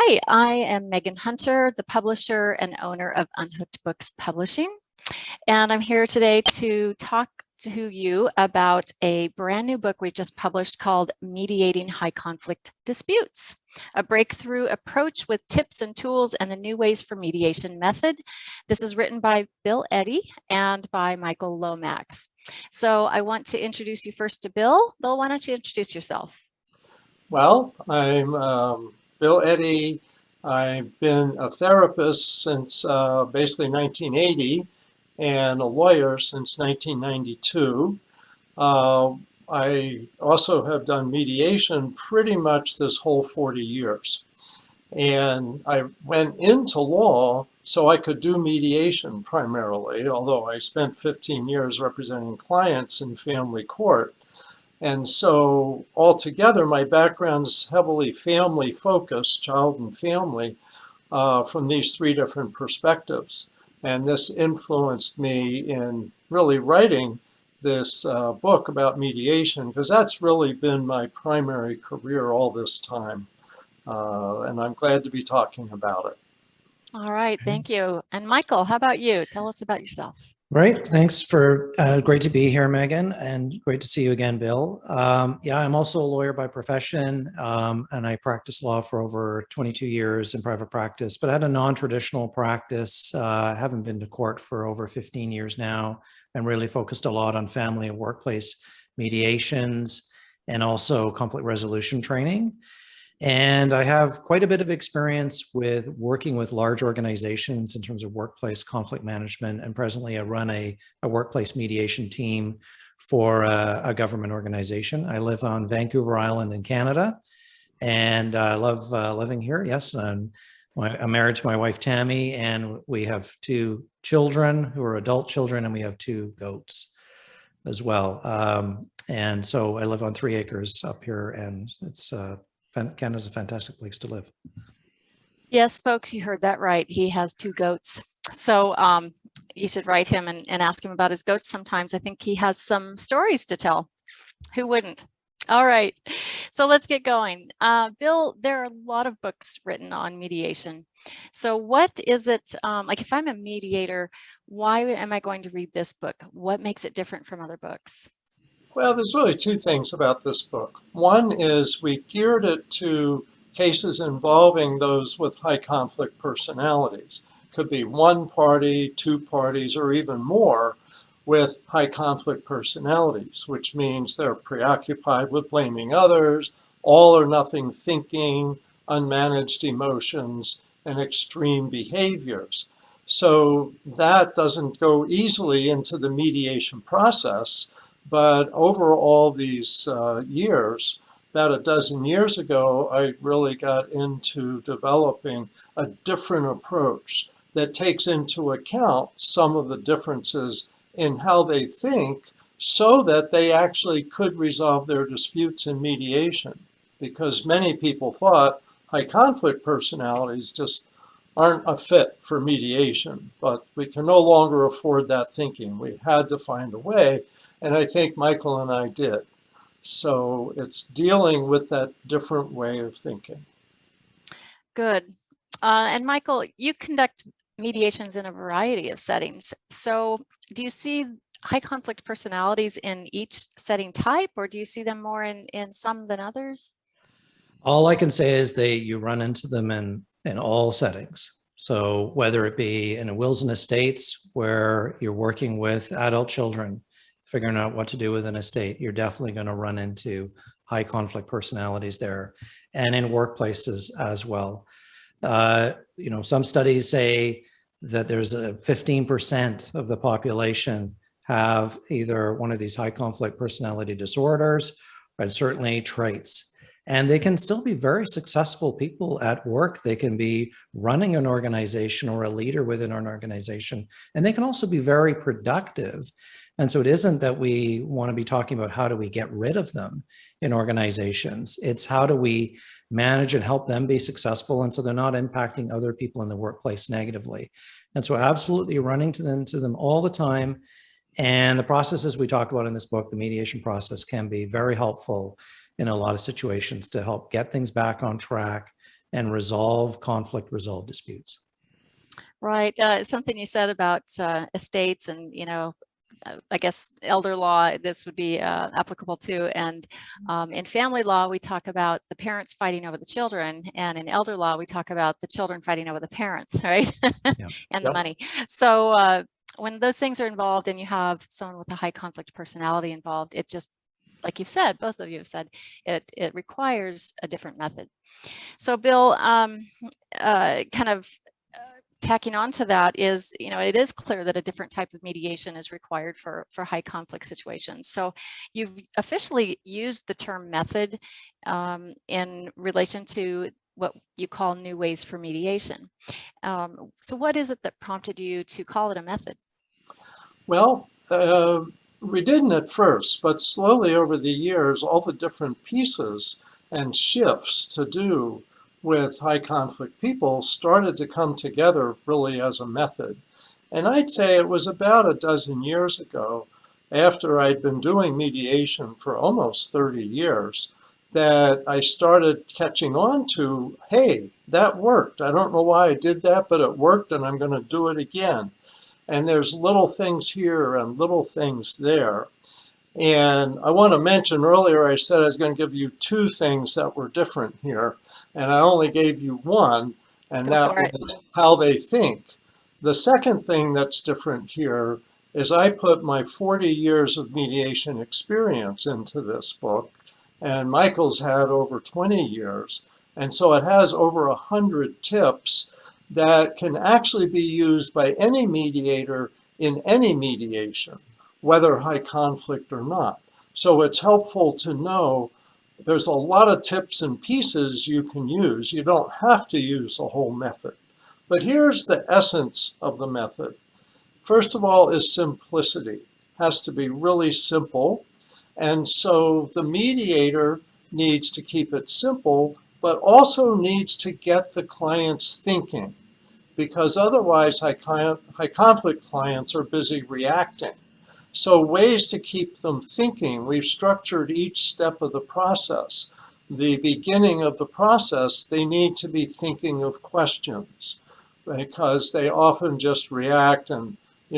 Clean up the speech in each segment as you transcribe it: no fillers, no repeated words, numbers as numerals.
Hi, I am Megan Hunter, the publisher and owner of Unhooked Books Publishing. And I'm here today to talk to you about a brand new book we just published called Mediating High Conflict Disputes, a breakthrough approach with tips and tools and the new ways for mediation method. This is written by Bill Eddy and by Michael Lomax. So I want to introduce you first to Bill. Bill, why don't you introduce yourself? Well, I'm Bill Eddy. I've been a therapist since basically 1980 and a lawyer since 1992. I also have done mediation pretty much this whole 40 years. And I went into law so I could do mediation primarily, although I spent 15 years representing clients in family court. And so altogether, my background's heavily family focused, child and family, from these three different perspectives. And this influenced me in really writing this book about mediation, because that's really been my primary career all this time. And I'm glad to be talking about it. All right, thank you. And Michael, how about you? Tell us about yourself. Great. Thanks for great to be here, Megan, and great to see you again, Bill. Yeah, I'm also a lawyer by profession, and I practiced law for over 22 years in private practice, but I had a non-traditional practice. I haven't been to court for over 15 years now, and really focused a lot on family and workplace mediations and also conflict resolution training. And I have quite a bit of experience with working with large organizations in terms of workplace conflict management. And presently I run a workplace mediation team for a government organization. I live on Vancouver Island in Canada, and I love living here. Yes, I'm married to my wife, Tammy, and we have two children who are adult children, and we have two goats as well. And so I live on 3 acres up here, and it's Canada's a fantastic place to live. Yes, folks, you heard that right. He has 2 goats. So you should write him and ask him about his goats sometimes. I think he has some stories to tell. Who wouldn't? All right, so let's get going. Bill, there are a lot of books written on mediation. So what is it, like if I'm a mediator, why am I going to read this book? What makes it different from other books? Well, there's really 2 things about this book. One is we geared it to cases involving those with high conflict personalities. Could be 1 party, 2 parties, or even more with high conflict personalities, which means they're preoccupied with blaming others, all or nothing thinking, unmanaged emotions, and extreme behaviors. So that doesn't go easily into the mediation process. But over all these years, about a dozen years ago, I really got into developing a different approach that takes into account some of the differences in how they think so that they actually could resolve their disputes in mediation. Because many people thought high conflict personalities just aren't a fit for mediation, but we can no longer afford that thinking. We had to find a way. And I think Michael and I did. So it's dealing with that different way of thinking. Good. And Michael, you conduct mediations in a variety of settings. So do you see high conflict personalities in each setting type, or do you see them more in some than others? All I can say is you run into them in all settings. So whether it be in a wills and estates where you're working with adult children, figuring out what to do with an estate, you're definitely going to run into high conflict personalities there, and in workplaces as well. Some studies say that there's a 15% of the population have either one of these high conflict personality disorders, or certainly traits. And they can still be very successful people at work. They can be running an organization or a leader within an organization, and they can also be very productive. And so it isn't that we want to be talking about how do we get rid of them in organizations. It's how do we manage and help them be successful, and so they're not impacting other people in the workplace negatively. And so absolutely running to them all the time. And the processes we talk about in this book, the mediation process, can be very helpful in a lot of situations to help get things back on track and resolve conflict, resolve disputes. Right. Something you said about estates and, I guess elder law, this would be applicable to. And in family law, we talk about the parents fighting over the children. And in elder law, we talk about the children fighting over the parents, right? Yeah. And the money. So when those things are involved and you have someone with a high conflict personality involved, it just, like you've said, both of you have said, it requires a different method. So Bill, kind of tacking on to that is, it is clear that a different type of mediation is required for high conflict situations. So you've officially used the term method in relation to what you call new ways for mediation. So what is it that prompted you to call it a method? Well, we didn't at first, but slowly over the years, all the different pieces and shifts to do with high conflict people started to come together really as a method. And I'd say it was about a dozen years ago, after I'd been doing mediation for almost 30 years, that I started catching on to, hey, that worked. I don't know why I did that, but it worked, and I'm going to do it again. And there's little things here and little things there. And I want to mention earlier, I said I was going to give you two things that were different here, and I only gave you one, and that was how they think. The second thing that's different here is I put my 40 years of mediation experience into this book, and Michael's had over 20 years. And so it has over 100 tips that can actually be used by any mediator in any mediation, whether high conflict or not. So it's helpful to know there's a lot of tips and pieces you can use. You don't have to use the whole method. But here's the essence of the method. First of all is simplicity. It has to be really simple. And so the mediator needs to keep it simple, but also needs to get the clients thinking, because otherwise high conflict clients are busy reacting. So ways to keep them thinking, we've structured each step of the process. The beginning of the process, they need to be thinking of questions, because they often just react and, I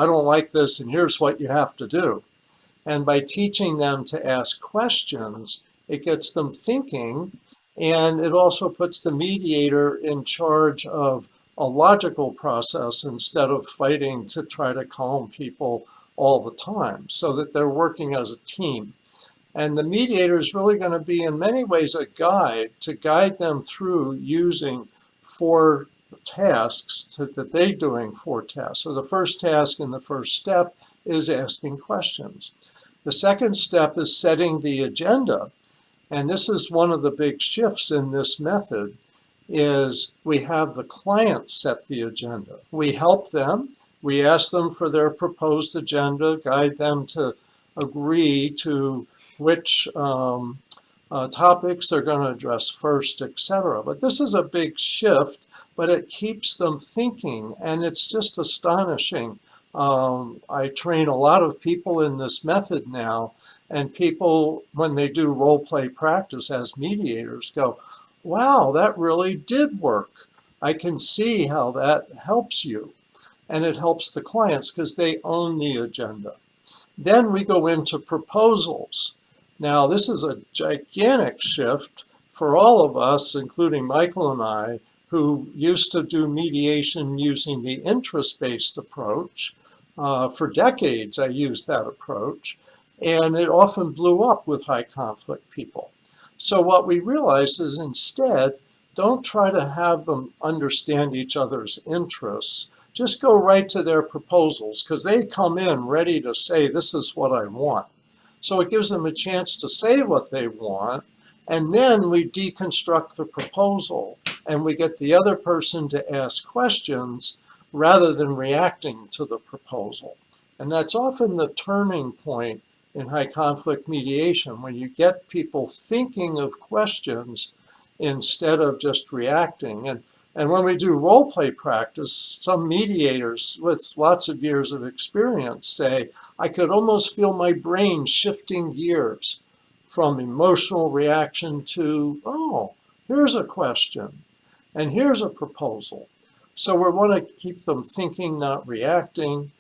don't like this and here's what you have to do. And by teaching them to ask questions, it gets them thinking, and it also puts the mediator in charge of a logical process instead of fighting to try to calm people all the time, so that they're working as a team. And the mediator is really going to be in many ways a guide to guide them through using 4 tasks that they're doing 4 tasks. So the first task in the first step is asking questions. The second step is setting the agenda. And this is one of the big shifts in this method, is we have the client set the agenda. We help them. We ask them for their proposed agenda, guide them to agree to which topics they're going to address first, etc. But this is a big shift, but it keeps them thinking, and it's just astonishing. I train a lot of people in this method now, and people, when they do role play practice as mediators, go, wow, that really did work. I can see how that helps you. And it helps the clients because they own the agenda. Then we go into proposals. Now, this is a gigantic shift for all of us, including Michael and I, who used to do mediation using the interest-based approach. For decades, I used that approach, and it often blew up with high conflict people. So what we realized is instead, don't try to have them understand each other's interests. Just go right to their proposals, because they come in ready to say, this is what I want. So it gives them a chance to say what they want, and then we deconstruct the proposal, and we get the other person to ask questions rather than reacting to the proposal. And that's often the turning point in high conflict mediation, when you get people thinking of questions instead of just reacting. And when we do role play practice, some mediators with lots of years of experience say, I could almost feel my brain shifting gears from emotional reaction to, oh, here's a question. and here's a proposal. So we want to keep them thinking, not reacting.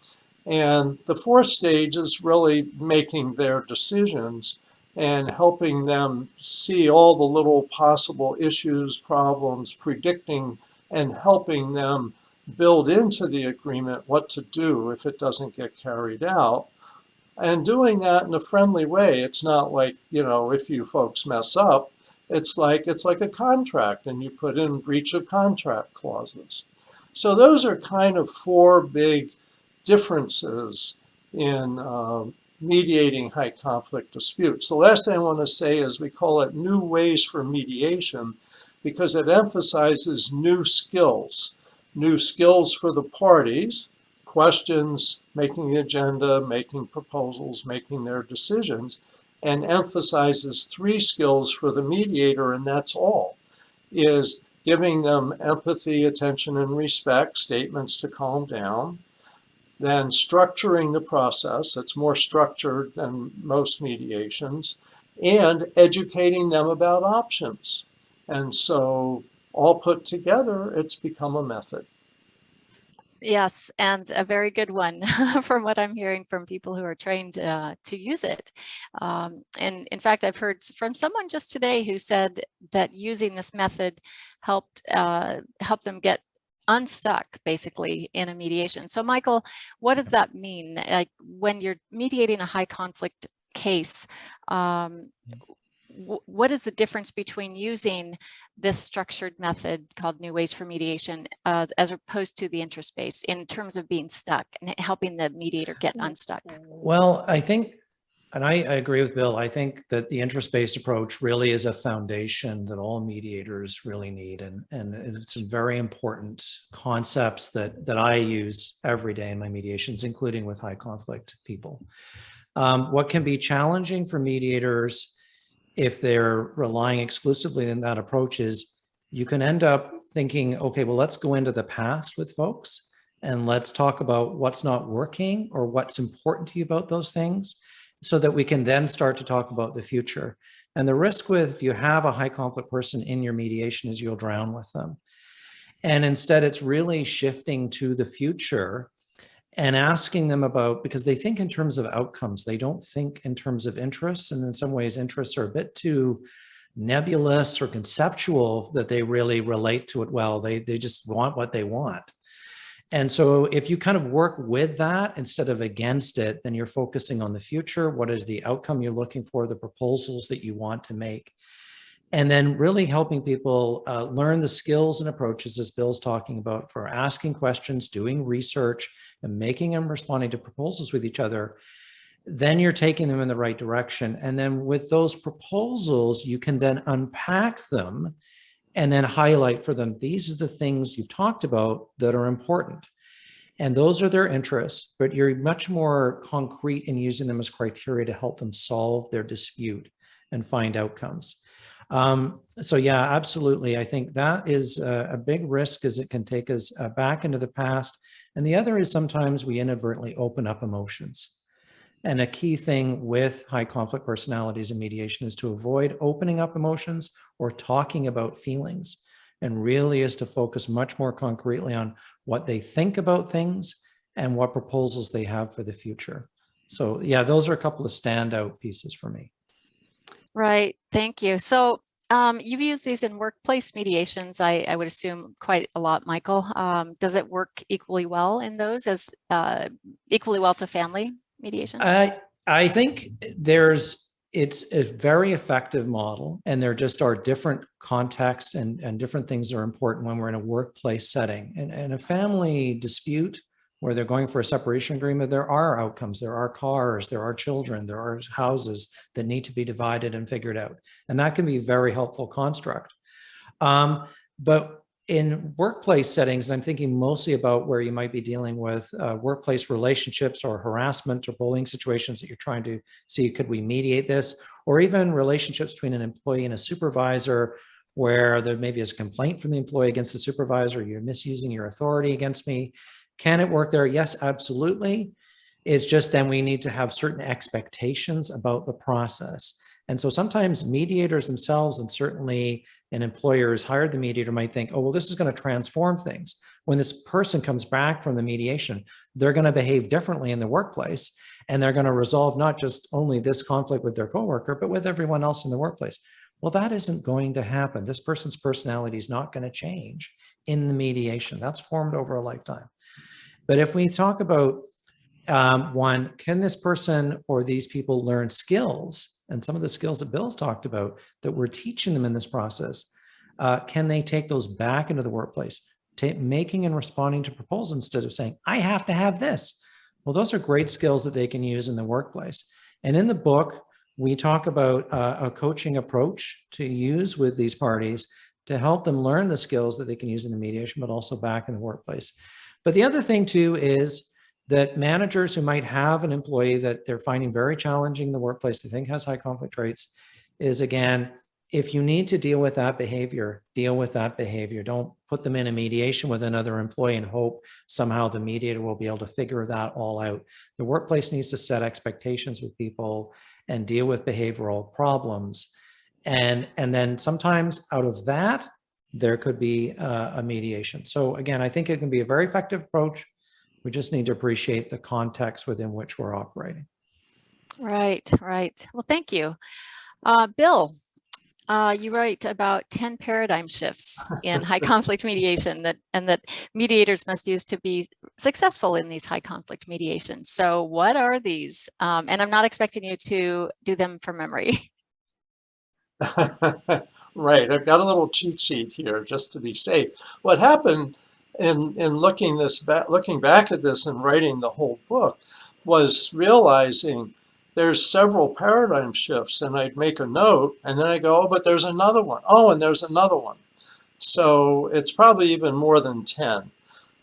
And the fourth stage is really making their decisions and helping them see all the little possible issues, problems, predicting and helping them build into the agreement what to do if it doesn't get carried out. And doing that in a friendly way. It's not like, if you folks mess up, it's like a contract and you put in breach of contract clauses. So those are kind of four big differences in mediating high conflict disputes. The last thing I want to say is we call it new ways for mediation because it emphasizes new skills for the parties, questions, making the agenda, making proposals, making their decisions, and emphasizes three skills for the mediator, and that's all, is giving them empathy, attention, and respect, statements to calm down, then structuring the process, it's more structured than most mediations, and educating them about options. And so all put together, it's become a method. Yes, and a very good one from what I'm hearing from people who are trained to use it. And in fact, I've heard from someone just today who said that using this method helped them get unstuck basically in a mediation. So Michael, what does that mean? Like when you're mediating a high conflict case, what is the difference between using this structured method called New Ways for Mediation as opposed to the interest-based in terms of being stuck and helping the mediator get unstuck? Well, I think, and I agree with Bill, I think that the interest-based approach really is a foundation that all mediators really need. And it's very important concepts that I use every day in my mediations, including with high conflict people. What can be challenging for mediators if they're relying exclusively on that approach is you can end up thinking, okay, well, let's go into the past with folks and let's talk about what's not working or what's important to you about those things so that we can then start to talk about the future. And the risk with if you have a high conflict person in your mediation is you'll drown with them. And instead it's really shifting to the future and asking them about, because they think in terms of outcomes, they don't think in terms of interests. And in some ways, interests are a bit too nebulous or conceptual that they really relate to it well. They just want what they want. And so if you kind of work with that instead of against it, then you're focusing on the future. What is the outcome you're looking for, the proposals that you want to make? And then really helping people learn the skills and approaches, as Bill's talking about, for asking questions, doing research, and making them responding to proposals with each other. Then you're taking them in the right direction. And then with those proposals, you can then unpack them and then highlight for them, these are the things you've talked about that are important. And those are their interests, but you're much more concrete in using them as criteria to help them solve their dispute and find outcomes. So yeah, absolutely. I think that is a big risk as it can take us back into the past. And the other is sometimes we inadvertently open up emotions. And a key thing with high conflict personalities in mediation is to avoid opening up emotions or talking about feelings, and really is to focus much more concretely on what they think about things and what proposals they have for the future. So yeah, those are a couple of standout pieces for me. Right, thank you. So you've used these in workplace mediations, I would assume quite a lot, Michael. Does it work equally well in those as equally well to family mediations? I think it's a very effective model, and there just are different contexts and different things that are important when we're in a workplace setting. And a family dispute where they're going for a separation agreement, there are outcomes, there are cars, there are children, there are houses that need to be divided and figured out. And that can be a very helpful construct. But in workplace settings, I'm thinking mostly about where you might be dealing with workplace relationships or harassment or bullying situations that you're trying to see, could we mediate this? Or even relationships between an employee and a supervisor, where there maybe is a complaint from the employee against the supervisor, you're misusing your authority against me. Can it work there? Yes, absolutely. It's just then we need to have certain expectations about the process. And so sometimes mediators themselves, and certainly an employer's hired the mediator, might think, oh, well, this is going to transform things. When this person comes back from the mediation, they're going to behave differently in the workplace, and they're going to resolve not just only this conflict with their coworker, but with everyone else in the workplace. Well, that isn't going to happen. This person's personality is not going to change in the mediation. That's formed over a lifetime. But if we talk about one, can this person or these people learn skills? And some of the skills that Bill's talked about that we're teaching them in this process, can they take those back into the workplace? Making and responding to proposals instead of saying, I have to have this. Well, those are great skills that they can use in the workplace. And in the book, we talk about a coaching approach to use with these parties to help them learn the skills that they can use in the mediation, but also back in the workplace. But the other thing too is that managers who might have an employee that they're finding very challenging in the workplace, they think has high conflict traits, is again, if you need to deal with that behavior, deal with that behavior. Don't put them in a mediation with another employee and hope somehow the mediator will be able to figure that all out. The workplace needs to set expectations with people and deal with behavioral problems. And then sometimes out of that, there could be a mediation. So again, I think it can be a very effective approach. We just need to appreciate the context within which we're operating. Right, right. Well, thank you. Bill, you write about 10 paradigm shifts in high conflict mediation that mediators must use to be successful in these high conflict mediations. So what are these? And I'm not expecting you to do them from memory. Right, I've got a little cheat sheet here just to be safe. What happened in looking back at this and writing the whole book was realizing there's several paradigm shifts, and I'd make a note and then I go, oh, but there's another one. Oh, and there's another one. So it's probably even more than 10.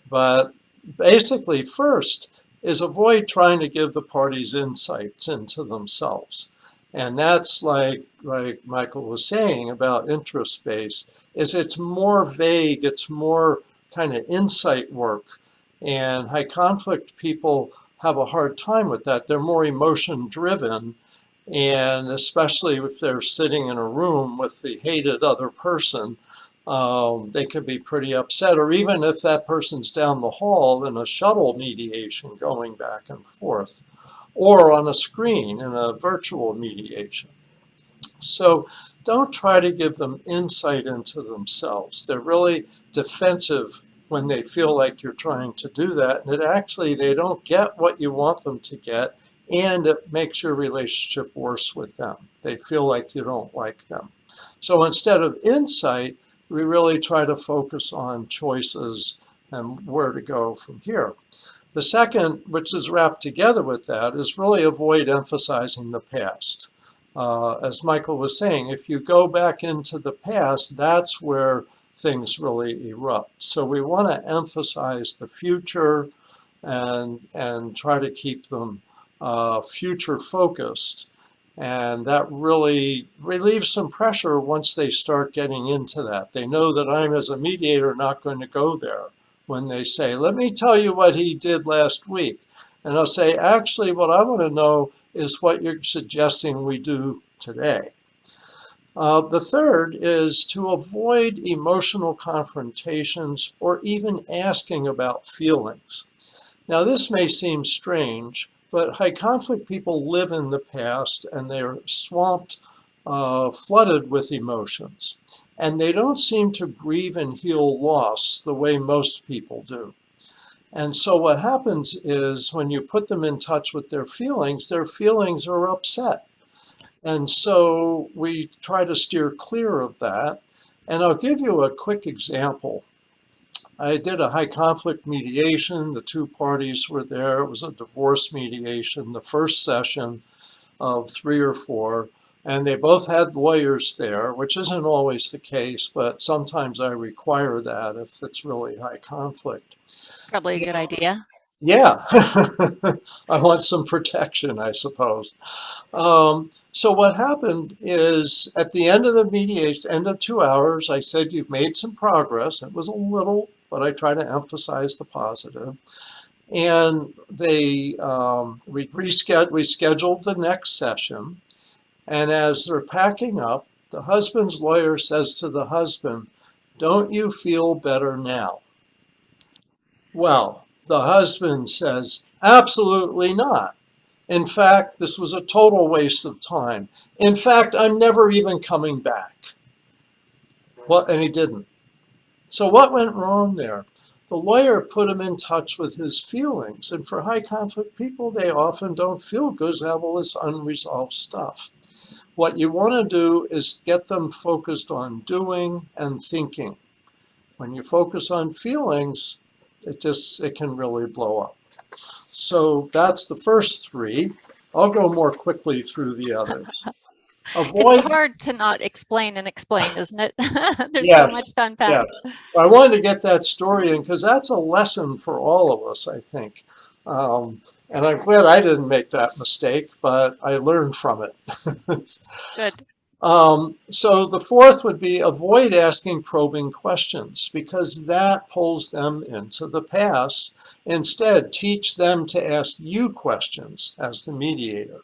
But basically, first is avoid trying to give the parties insights into themselves. And that's like Michael was saying about interest-based, is it's more vague, it's more kind of insight work. And high conflict people have a hard time with that. They're more emotion driven. And especially if they're sitting in a room with the hated other person, they could be pretty upset. Or even if that person's down the hall in a shuttle mediation going back and forth, or on a screen in a virtual mediation. So don't try to give them insight into themselves. They're really defensive when they feel like you're trying to do that. And they don't get what you want them to get, and it makes your relationship worse with them. They feel like you don't like them. So instead of insight, we really try to focus on choices and where to go from here. The second, which is wrapped together with that, is really avoid emphasizing the past. As Michael was saying, if you go back into the past, that's where things really erupt. So we want to emphasize the future and try to keep them future focused. And that really relieves some pressure once they start getting into that. They know that I'm, as a mediator, not going to go there. When they say, let me tell you what he did last week. And I'll say, actually, what I want to know is what you're suggesting we do today. The third is to avoid emotional confrontations or even asking about feelings. Now, this may seem strange, but high conflict people live in the past and they're swamped, flooded with emotions. And they don't seem to grieve and heal loss the way most people do. And so what happens is when you put them in touch with their feelings are upset. And so we try to steer clear of that. And I'll give you a quick example. I did a high conflict mediation. The two parties were there. It was a divorce mediation, the first session of 3 or 4. And they both had lawyers there, which isn't always the case, but sometimes I require that if it's really high conflict. Probably a good idea. Yeah, I want some protection, I suppose. So what happened is at the end of the mediation, end of 2 hours, I said, you've made some progress. It was a little, but I try to emphasize the positive. And we scheduled the next session. And as they're packing up, the husband's lawyer says to the husband, "Don't you feel better now?" Well, the husband says, "Absolutely not. In fact, this was a total waste of time. In fact, I'm never even coming back." Well, and he didn't. So what went wrong there? The lawyer put him in touch with his feelings. And for high conflict people, they often don't feel good, they have all this unresolved stuff. What you want to do is get them focused on doing and thinking. When you focus on feelings, it can really blow up. So that's the first three. I'll go more quickly through the others. It's hard to not explain and explain, isn't it? There's Yes, so much to unpack. yes. I wanted to get that story in because that's a lesson for all of us, I think. And I'm glad I didn't make that mistake, but I learned from it. Good. So the fourth would be avoid asking probing questions because that pulls them into the past. Instead, teach them to ask you questions as the mediator.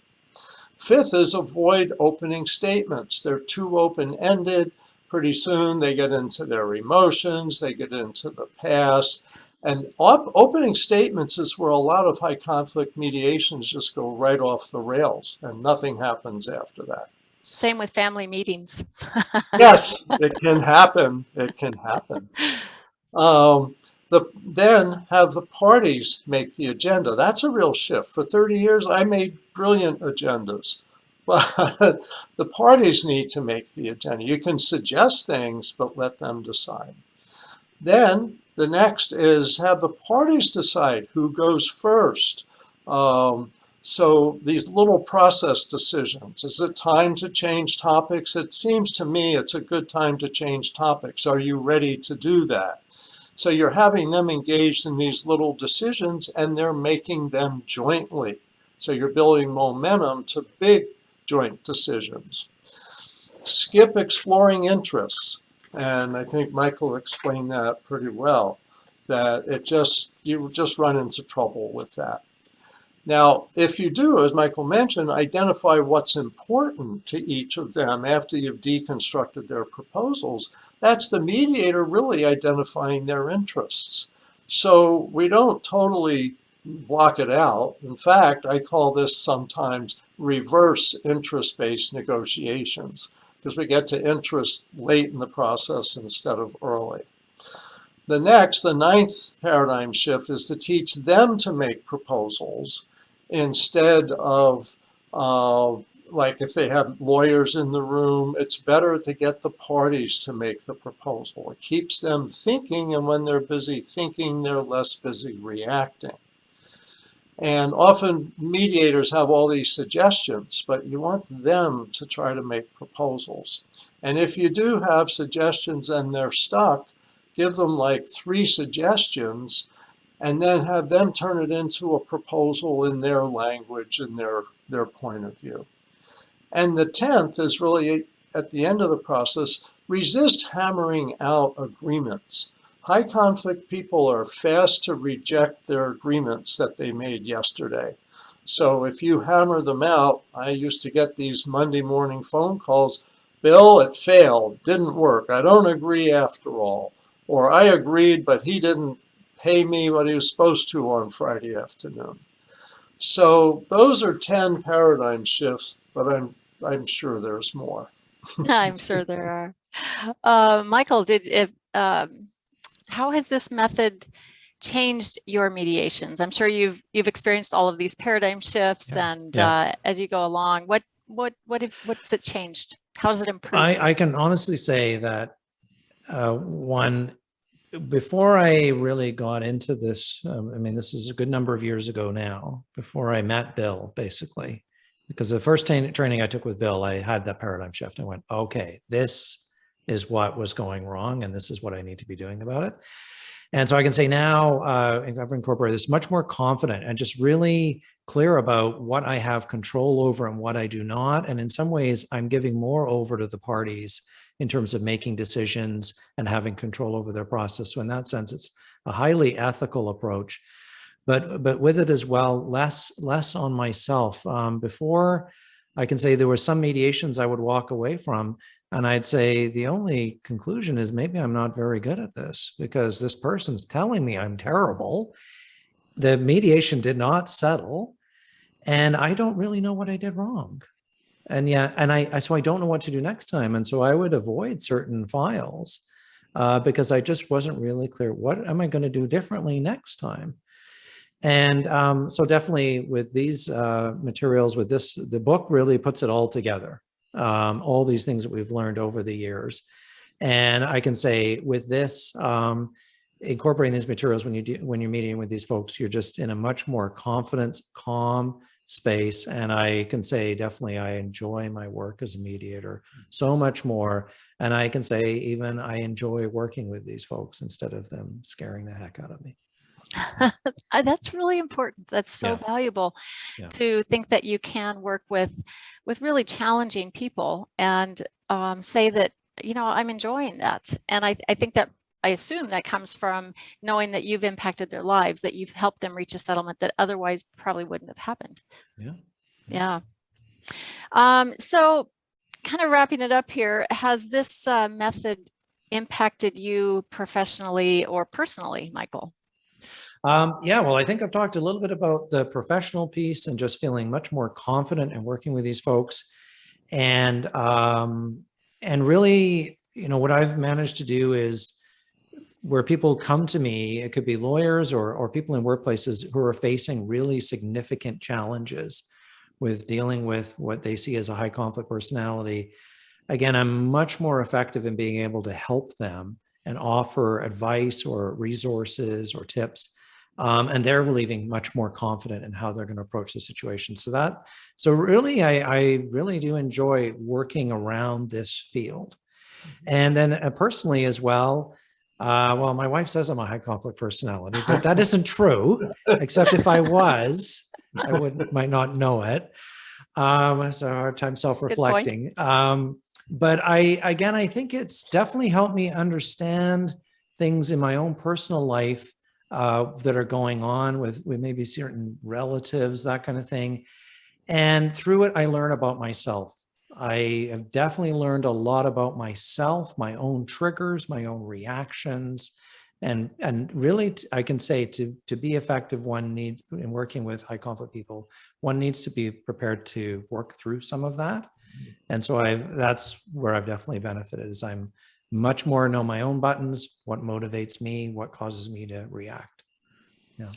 Fifth is avoid opening statements. They're too open-ended. Pretty soon they get into their emotions, they get into the past. And opening statements is where a lot of high conflict mediations just go right off the rails and nothing happens after that. Same with family meetings. Yes, it can happen. It can happen. Then have the parties make the agenda. That's a real shift. For 30 years, I made brilliant agendas, but the parties need to make the agenda. You can suggest things, but let them decide. Then the next is have the parties decide who goes first. So these little process decisions, is it time to change topics? It seems to me it's a good time to change topics. Are you ready to do that? So you're having them engaged in these little decisions and they're making them jointly. So you're building momentum to big joint decisions. Skip exploring interests. And I think Michael explained that pretty well, that you just run into trouble with that. Now, if you do, as Michael mentioned, identify what's important to each of them after you've deconstructed their proposals, that's the mediator really identifying their interests. So we don't totally block it out. In fact, I call this sometimes reverse interest-based negotiations because we get to interest late in the process instead of early. The ninth paradigm shift is to teach them to make proposals instead of like if they have lawyers in the room, it's better to get the parties to make the proposal. It keeps them thinking, and when they're busy thinking, they're less busy reacting. And often mediators have all these suggestions, but you want them to try to make proposals. And if you do have suggestions and they're stuck, give them like 3 suggestions and then have them turn it into a proposal in their language and their point of view. And the 10th is really at the end of the process, resist hammering out agreements. High conflict people are fast to reject their agreements that they made yesterday. So if you hammer them out, I used to get these Monday morning phone calls, "Bill, it failed, didn't work, I don't agree after all." Or "I agreed, but he didn't pay me what he was supposed to on Friday afternoon." So those are 10 paradigm shifts, but I'm sure there's more. I'm sure there are. Michael, how has this method changed your mediations? I'm sure you've experienced all of these paradigm shifts, and as you go along, what's it changed? How has it improved? I can honestly say that before I really got into this, I mean, this is a good number of years ago now, before I met Bill, basically, because the first training I took with Bill, I had that paradigm shift. I went, okay, this is what was going wrong, and this is what I need to be doing about it. And so I can say now, I've incorporated this much more confident and just really clear about what I have control over and what I do not. And in some ways, I'm giving more over to the parties in terms of making decisions and having control over their process. So in that sense, it's a highly ethical approach, but with it as well, less on myself. Before, I can say there were some mediations I would walk away from, and I'd say the only conclusion is maybe I'm not very good at this because this person's telling me I'm terrible. The mediation did not settle, and I don't really know what I did wrong. And yeah, and so I don't know what to do next time. And so I would avoid certain files because I just wasn't really clear. What am I going to do differently next time? And so definitely with these materials, with this, the book really puts it all together. All these things that we've learned over the years. And I can say with this, incorporating these materials when you're meeting with these folks, you're just in a much more confident, calm space. And I can say definitely I enjoy my work as a mediator so much more. And I can say even I enjoy working with these folks instead of them scaring the heck out of me. That's really important. That's so valuable to think that you can work with really challenging people and say that, you know, I'm enjoying that. And I think that I assume that comes from knowing that you've impacted their lives, that you've helped them reach a settlement that otherwise probably wouldn't have happened. Yeah. So kind of wrapping it up here, has this method impacted you professionally or personally, Michael? Yeah, well, I think I've talked a little bit about the professional piece and just feeling much more confident in working with these folks. And really, you know, what I've managed to do is where people come to me, it could be lawyers or people in workplaces who are facing really significant challenges with dealing with what they see as a high conflict personality. Again, I'm much more effective in being able to help them and offer advice or resources or tips. And they're leaving much more confident in how they're going to approach the situation. So really, I really do enjoy working around this field. And then personally as well, well, my wife says I'm a high conflict personality, but that isn't true, except if I was, I might not know it. It's a hard time self-reflecting. But I think it's definitely helped me understand things in my own personal life that are going on with maybe certain relatives, that kind of thing. And through it, I learn about myself. I have definitely learned a lot about myself, my own triggers, my own reactions. And really, I can say to be effective, one needs, in working with high conflict people, one needs to be prepared to work through some of that. And so that's where I've definitely benefited, is I'm much more know my own buttons, what motivates me, what causes me to react. Yeah.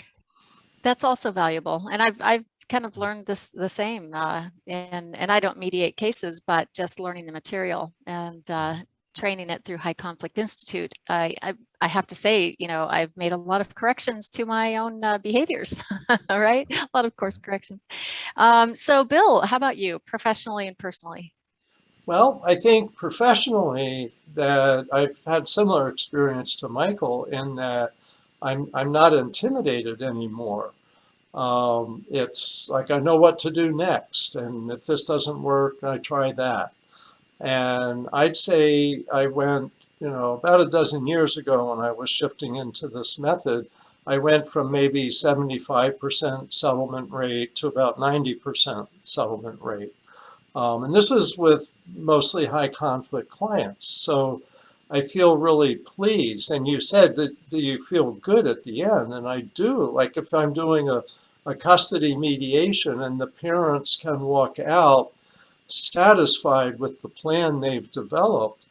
That's also valuable. And I've kind of learned the same, and I don't mediate cases, but just learning the material and training it through High Conflict Institute. I have to say, you know, I've made a lot of corrections to my own behaviors, all right? A lot of course corrections. So Bill, how about you, professionally and personally? Well, I think professionally that I've had similar experience to Michael in that I'm not intimidated anymore. It's like I know what to do next, and if this doesn't work, I try that. And I'd say I went, you know, about a dozen years ago when I was shifting into this method, I went from maybe 75% settlement rate to about 90% settlement rate. And this is with mostly high conflict clients. So I feel really pleased. And you said that you feel good at the end, and I do. Like if I'm doing a custody mediation and the parents can walk out satisfied with the plan they've developed,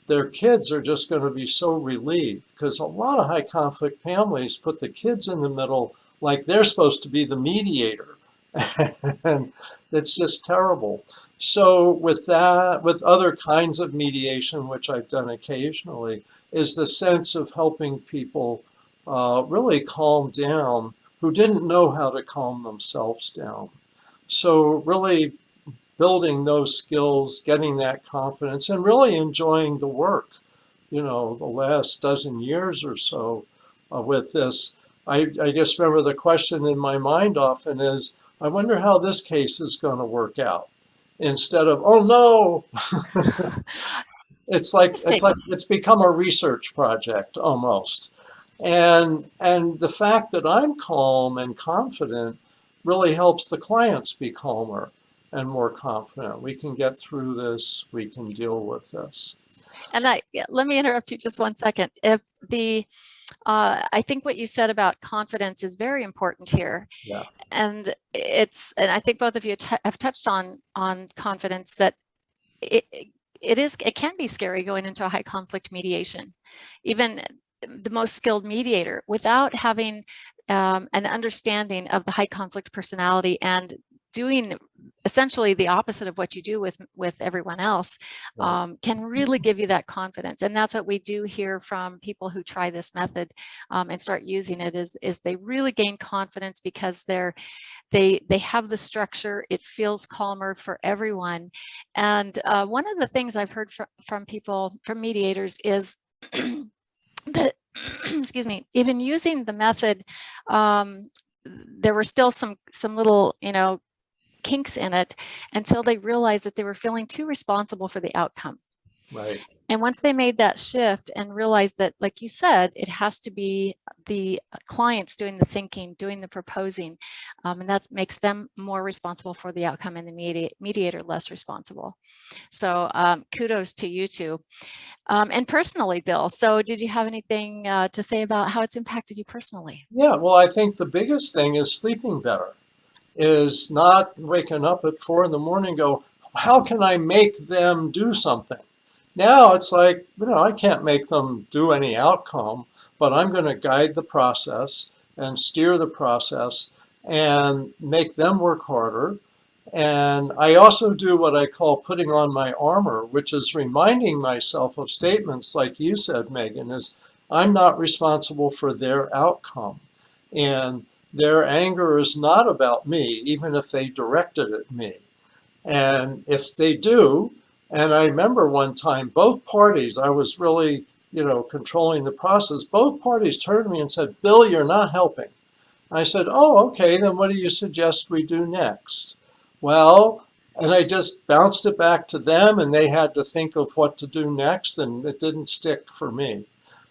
their kids are just going to be so relieved, because a lot of high conflict families put the kids in the middle like they're supposed to be the mediator. And it's just terrible. So with that, with other kinds of mediation, which I've done occasionally, is the sense of helping people really calm down who didn't know how to calm themselves down. So really building those skills, getting that confidence, and really enjoying the work. You know, the last dozen years or so with this, I just remember the question in my mind often is, I wonder how this case is going to work out, instead of, oh no. It's like it's become a research project almost. And the fact that I'm calm and confident really helps the clients be calmer. and more confident. We can get through this. We can deal with this. And let me interrupt you just 1 second. I think what you said about confidence is very important here. Yeah. And I think both of you have touched on confidence, that it can be scary going into a high conflict mediation. Even the most skilled mediator, without having an understanding of the high conflict personality and doing essentially the opposite of what you do with everyone else, can really give you that confidence. And that's what we do hear from people who try this method and start using it, is they really gain confidence because they have the structure. It feels calmer for everyone. And one of the things I've heard from people, from mediators, is that excuse me, even using the method, there were still some little, kinks in it until they realized that they were feeling too responsible for the outcome. Right. And once they made that shift and realized that, like you said, it has to be the clients doing the thinking, doing the proposing, and that makes them more responsible for the outcome, and the mediator less responsible. So kudos to you two. And personally, Bill, so did you have anything to say about how it's impacted you personally? Yeah, well, I think the biggest thing is sleeping better, is not waking up at 4 in the morning and go, how can I make them do something? Now it's like, I can't make them do any outcome, but I'm going to guide the process and steer the process and make them work harder. And I also do what I call putting on my armor, which is reminding myself of statements like you said, Megan, is I'm not responsible for their outcome. And their anger is not about me, even if they directed at me. And if they do, and I remember one time, both parties, I was really, controlling the process, both parties turned to me and said, Bill, you're not helping. I said, oh, okay, then what do you suggest we do next? Well, and I just bounced it back to them, and they had to think of what to do next, and it didn't stick for me.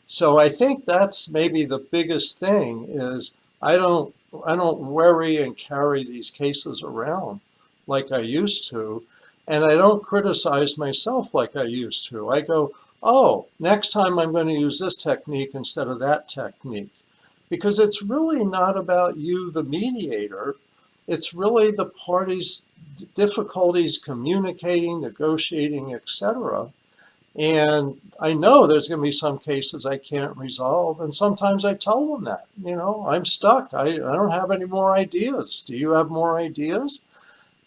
So I think that's maybe the biggest thing, is I don't worry and carry these cases around like I used to, and I don't criticize myself like I used to. I go, oh, next time I'm going to use this technique instead of that technique. Because it's really not about you, the mediator. It's really the parties' difficulties communicating, negotiating, etc. And I know there's going to be some cases I can't resolve. And sometimes I tell them that, I'm stuck. I don't have any more ideas. Do you have more ideas?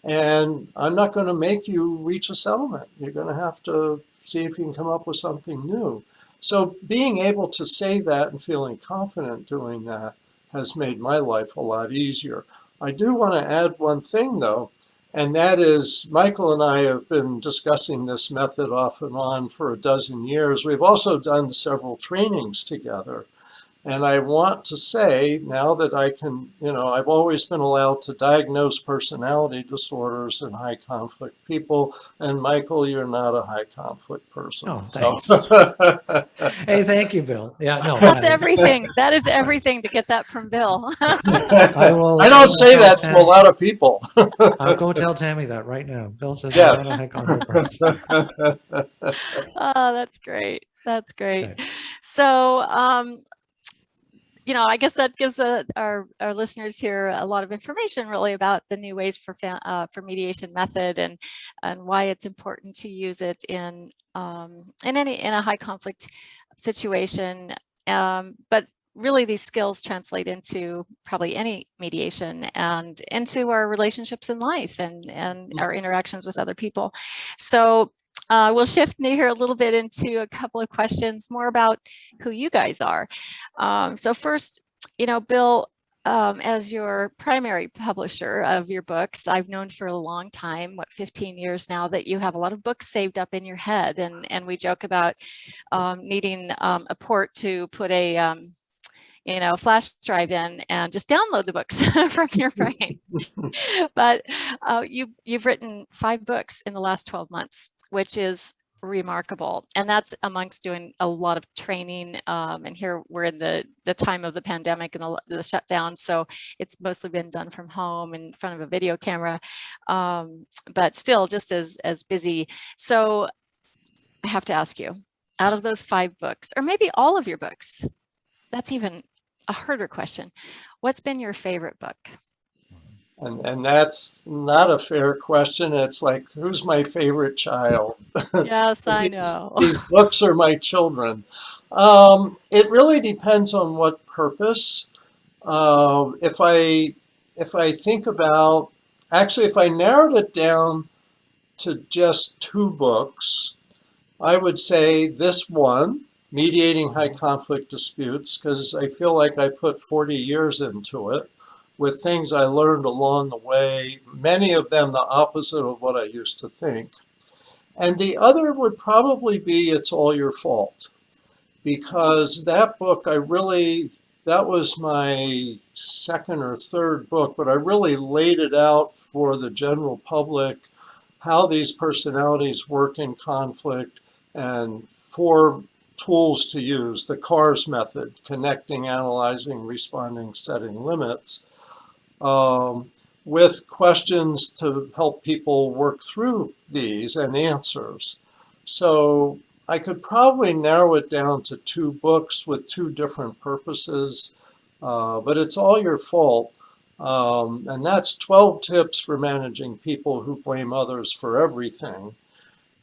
And I'm not going to make you reach a settlement. You're going to have to see if you can come up with something new. So being able to say that and feeling confident doing that has made my life a lot easier. I do want to add one thing, though, and that is Michael and I have been discussing this method off and on for a dozen years. We've also done several trainings together. And I want to say, now that I can, I've always been allowed to diagnose personality disorders in high conflict people. And Michael, you're not a high conflict person. Oh, thanks. So. Hey, thank you, Bill. Yeah, no. That's everything. That is everything to get that from Bill. I don't say that to a lot of people. I'll go tell Tammy that right now. Bill says Yes. I'm not a high conflict person. Oh, that's great. That's great. Okay. So, I guess that gives our listeners here a lot of information, really, about the new ways for mediation method and why it's important to use it in a high conflict situation. But really, these skills translate into probably any mediation and into our relationships in life and our interactions with other people. So we'll shift here a little bit into a couple of questions more about who you guys are. So first, Bill, as your primary publisher of your books, I've known for a long time, 15 years now, that you have a lot of books saved up in your head. And we joke about needing a port to put a flash drive in and just download the books from your brain. But you've written 5 books in the last 12 months, which is remarkable. And that's amongst doing a lot of training. And here we're in the time of the pandemic and the shutdown. So it's mostly been done from home in front of a video camera, but still just as busy. So I have to ask you, out of those 5 books, or maybe all of your books, that's even a harder question. What's been your favorite book? And that's not a fair question. It's like, who's my favorite child? Yes, I know. These books are my children. It really depends on what purpose. If I think about, actually, if I narrowed it down to just 2 books, I would say this one, Mediating High Conflict Disputes, because I feel like I put 40 years into it with things I learned along the way, many of them the opposite of what I used to think. And the other would probably be It's All Your Fault, because that book, that was my second or third book, but I really laid it out for the general public, how these personalities work in conflict, and 4 tools to use: the CARS method, connecting, analyzing, responding, setting limits, with questions to help people work through these and answers. So I could probably narrow it down to 2 books with 2 different purposes, but It's All Your Fault. And that's 12 tips for managing people who blame others for everything.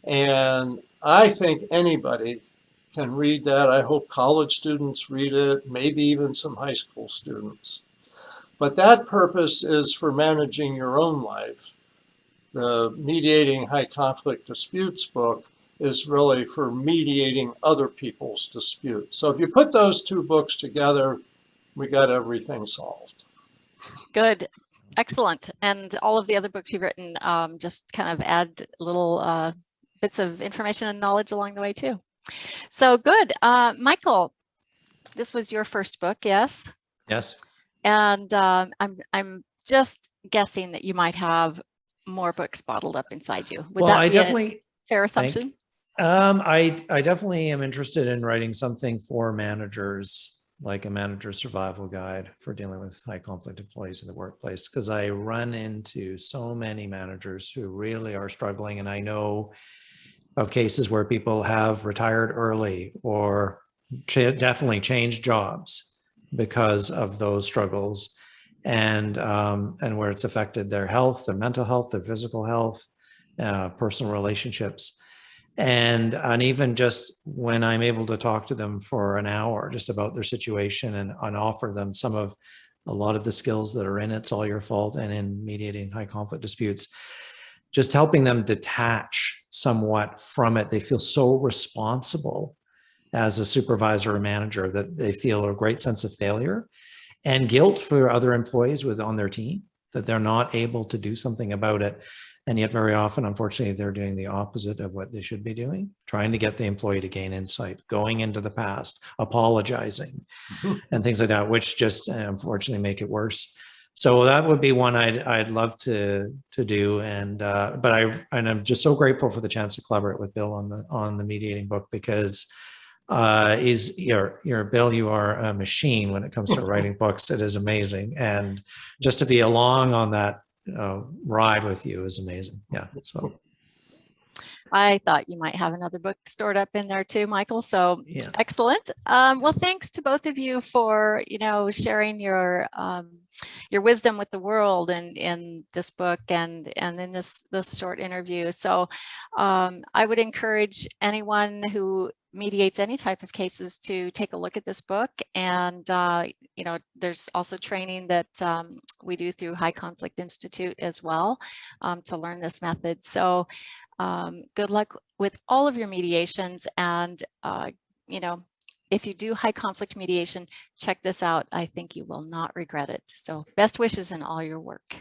And I think anybody can read that. I hope college students read it, maybe even some high school students. But that purpose is for managing your own life. The Mediating High Conflict Disputes book is really for mediating other people's disputes. So if you put those 2 books together, we got everything solved. Good. Excellent. And all of the other books you've written just kind of add little bits of information and knowledge along the way too. So good. Michael, this was your first book, yes? Yes. And I'm just guessing that you might have more books bottled up inside you. Would that be a fair assumption? I definitely am interested in writing something for managers, like a manager survival guide for dealing with high conflict employees in the workplace, because I run into so many managers who really are struggling. And I know of cases where people have retired early or definitely changed jobs because of those struggles, and where it's affected their health, their mental health, their physical health, personal relationships. And even just when I'm able to talk to them for an hour just about their situation and offer them a lot of the skills that are in It's All Your Fault and in Mediating High Conflict Disputes, just helping them detach somewhat from it. They feel so responsible as a supervisor or manager that they feel a great sense of failure and guilt for other employees on their team, that they're not able to do something about it. And yet very often, unfortunately, they're doing the opposite of what they should be doing, trying to get the employee to gain insight, going into the past, apologizing, and things like that, which just unfortunately make it worse. So that would be one I'd love to do. And I'm just so grateful for the chance to collaborate with Bill on the mediating book, because Bill, you are a machine when it comes to writing books. It is amazing. And just to be along on that ride with you is amazing. Yeah. So I thought you might have another book stored up in there too, Michael. So yeah. Excellent. Well, thanks to both of you for, sharing your wisdom with the world and in this book and in this short interview. So I would encourage anyone who mediates any type of cases to take a look at this book. And, there's also training that we do through High Conflict Institute as well to learn this method. So good luck with all of your mediations. And, if you do high conflict mediation, check this out. I think you will not regret it. So best wishes in all your work.